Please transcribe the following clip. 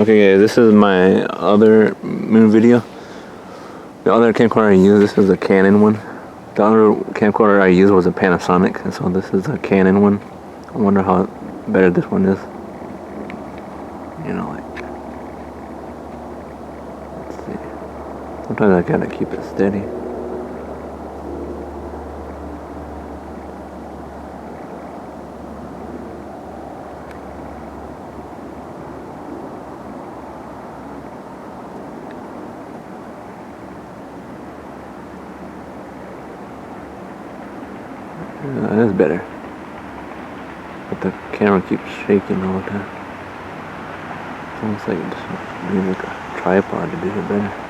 Okay guys, this is my other moon video. The other camcorder I used, this is a Canon one. The other camcorder I used was a Panasonic, and so this is a Canon one. I wonder how better this one is. You know, like, let's see. Sometimes I gotta keep it steady. That is better. But the camera keeps shaking all the time. It's almost like it just needs like a tripod to do it better.